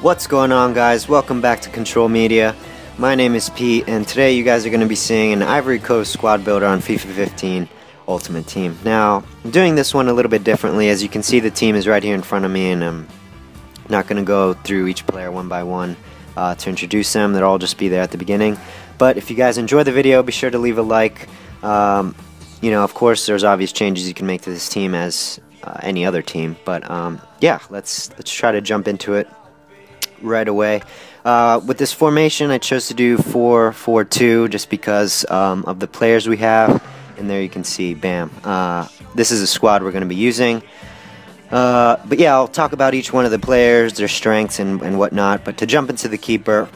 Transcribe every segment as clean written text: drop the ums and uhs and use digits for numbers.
What's going on, guys? Welcome back to Control Media. My name is Pete, and today you guys are going to be seeing an Ivory Coast squad builder on FIFA 15 Ultimate Team. Now, I'm doing this one a little bit differently. As you can see, the team is right here in front of me, and I'm not going to go through each player one by one to introduce them. They'll all just be there at the beginning. But if you guys enjoy the video, be sure to leave a like. You know, of course, there's obvious changes you can make to this team as any other team. But yeah, let's try to jump into it right away. With this formation, I chose to do 4-4-2 just because of the players we have. And there you can see, bam. This is a squad we're going to be using. But yeah, I'll talk about each one of the players, their strengths and whatnot. But to jump into the keeper,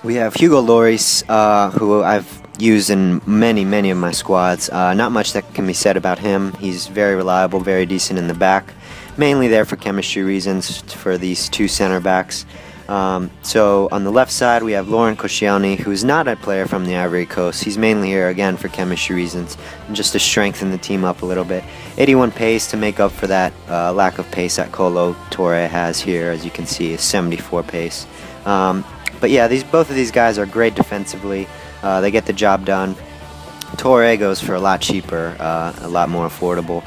we have LLORIS, who I've used in many of my squads. Not much that can be said about him. He's very reliable, very decent in the back. Mainly there for chemistry reasons for these two center backs. So on the left side we have Laurent Koscielny, who's not a player from the Ivory Coast. He's mainly here again for chemistry reasons and just to strengthen the team up a little bit. 81 pace to make up for that lack of pace that Toure has here. As you can see, is 74 pace. But yeah, both of these guys are great defensively. They get the job done. Toure goes for a lot cheaper, a lot more affordable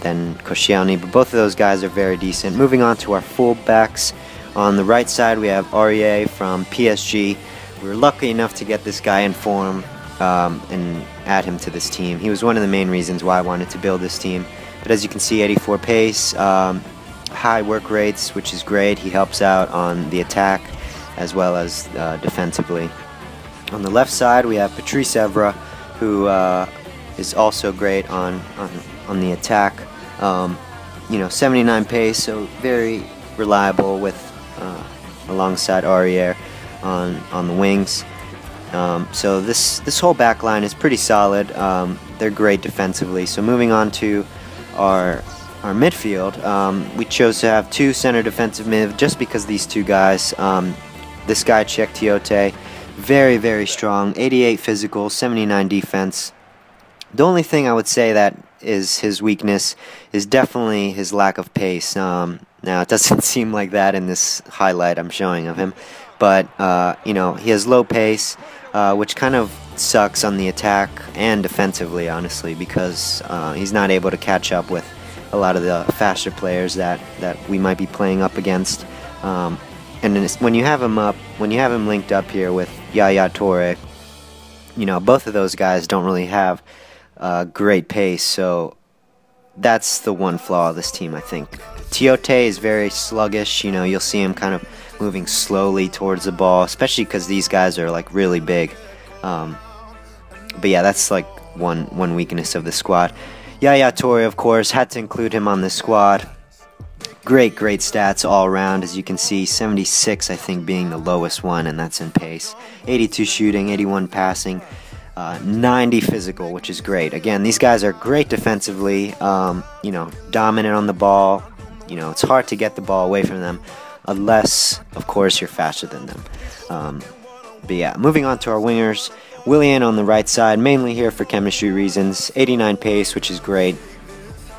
than Koscielny, but both of those guys are very decent. Moving on to our fullbacks. On the right side we have AURIER from PSG. We were lucky enough to get this guy in form and add him to this team. He was one of the main reasons why I wanted to build this team. But as you can see, 84 pace, high work rates, which is great. He helps out on the attack as well as defensively. On the left side we have Patrice EVRA, who is also great on the attack. You know, 79 pace, so very reliable with alongside AURIER on the wings. So this whole back line is pretty solid. They're great defensively. So moving on to our midfield, we chose to have two center defensive mid just because these two guys. This guy, TIOTE, very strong, 88 physical, 79 defense. The only thing I would say that is his weakness is definitely his lack of pace. Now, it doesn't seem like that in this highlight I'm showing of him, but you know, he has low pace, which kind of sucks on the attack and defensively, honestly, because he's not able to catch up with a lot of the faster players that we might be playing up against. And when you have him linked up here with Toure, you know, both of those guys don't really have great pace, so that's the one flaw of this team, I think. TIOTE is very sluggish. You know, you'll see him kind of moving slowly towards the ball, especially because these guys are like really big. But yeah, that's like one weakness of the squad. Toure, of course, had to include him on the squad. Great stats all around. As you can see, 76 I think being the lowest one, and that's in pace. 82 shooting, 81 passing. 90 physical, which is great. Again, these guys are great defensively, you know, dominant on the ball. You know, it's hard to get the ball away from them unless, of course, you're faster than them. But yeah, moving on to our wingers. WILLIAN on the right side, mainly here for chemistry reasons. 89 pace, which is great.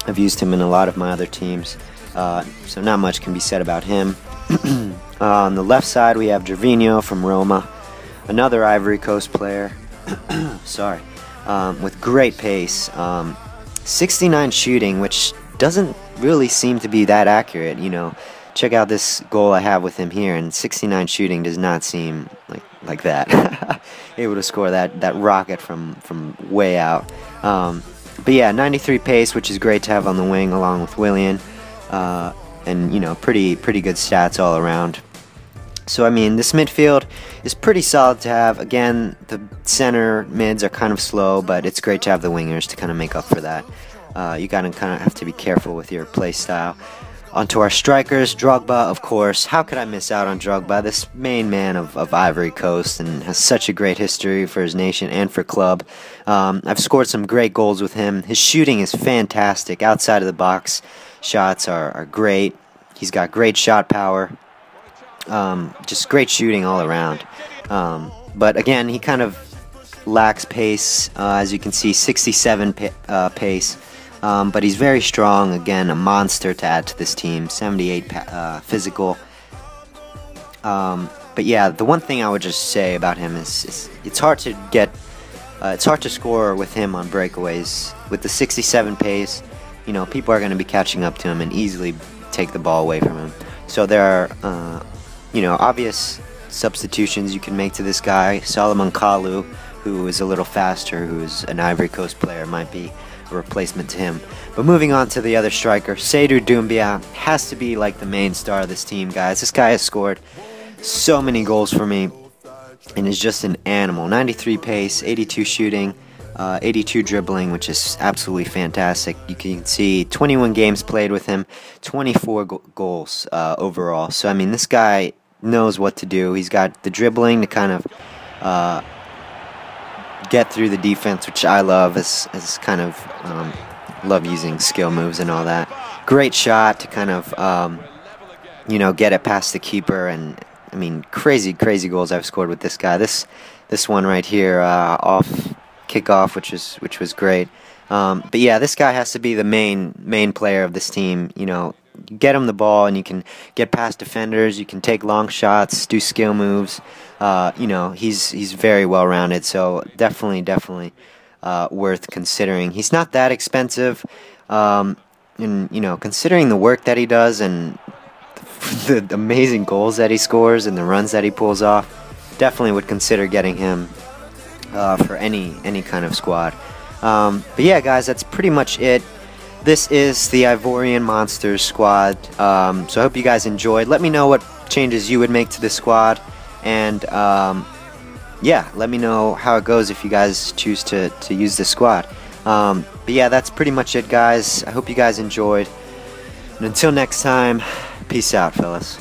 I've used him in a lot of my other teams, so not much can be said about him. On the left side, we have GERVINHO from Roma, another Ivory Coast player. Sorry, with great pace, 69 shooting, which doesn't really seem to be that accurate. You know, check out this goal I have with him here, and 69 shooting does not seem like that. Able to score that rocket from way out. But yeah, 93 pace, which is great to have on the wing along with WILLIAN, and you know, pretty good stats all around. So I mean, this midfield is pretty solid to have. Again, the center mids are kind of slow, but it's great to have the wingers to kind of make up for that. You gotta kind of have to be careful with your play style. Onto our strikers, Drogba, of course. How could I miss out on Drogba? This main man of Ivory Coast, and has such a great history for his nation and for club. I've scored some great goals with him. His shooting is fantastic. Outside of the box shots are great. He's got great shot power. Just great shooting all around. But again, he kind of lacks pace. As you can see, 67 pace. But he's very strong. Again, a monster to add to this team. 78 physical. But yeah, the one thing I would just say about him is it's hard to get, it's hard to score with him on breakaways. With the 67 pace, you know, people are going to be catching up to him and easily take the ball away from him. So there are, you know, obvious substitutions you can make to this guy. Solomon Kalou, who is a little faster, who is an Ivory Coast player, might be a replacement to him. But moving on to the other striker, Seydou Doumbia has to be like the main star of this team, guys. This guy has scored so many goals for me and is just an animal. 93 pace, 82 shooting, 82 dribbling, which is absolutely fantastic. You can see 21 games played with him, 24 goals overall. So, I mean, this guy knows what to do. He's got the dribbling to kind of get through the defense, which I love, as kind of love using skill moves and all that. Great shot to kind of, you know, get it past the keeper. And I mean, crazy goals I've scored with this guy. This one right here, off kickoff, which was great. But yeah, this guy has to be the main player of this team. You know, get him the ball and you can get past defenders. You can take long shots, do skill moves. You know, he's very well rounded. So definitely worth considering. He's not that expensive, and you know, considering the work that he does and the amazing goals that he scores and the runs that he pulls off, definitely would consider getting him for any kind of squad. But yeah, guys, that's pretty much it. This is the Ivorian Monsters squad. So I hope you guys enjoyed. Let me know what changes you would make to this squad, and yeah, let me know how it goes if you guys choose to use this squad. But yeah, that's pretty much it, guys. I hope you guys enjoyed. And until next time, peace out, fellas.